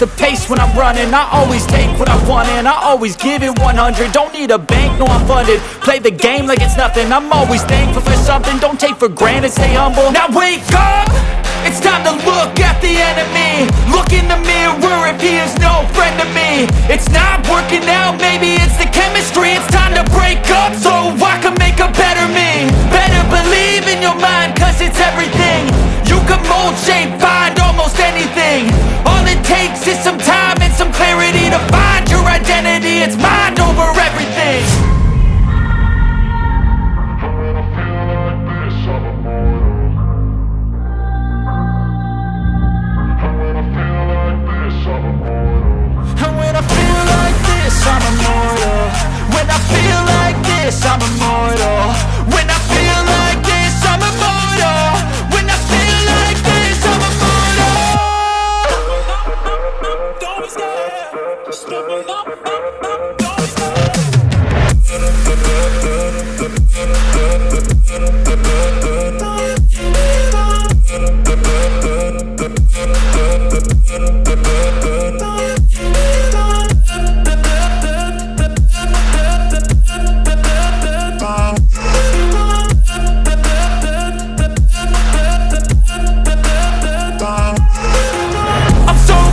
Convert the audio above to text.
the pace when I'm running. I always take what I want and I always give it 100. Don't need a bank, no I'm funded. Play the game like it's nothing. I'm always thankful for something. Don't take for granted, stay humble. Now wake up! It's time to look at the enemy. Look in the mirror if he is no friend to me. It's not working out, maybe it's the chemistry. It's time to break up so I can make a better me. Better believe in your mind, cause it's everything. You can mold, shape, find almost anything. All it takes is some time and some clarity to find your identity. It's mind over everything. And when I feel like this, I'm immortal. When I feel like this, I'm immortal. When I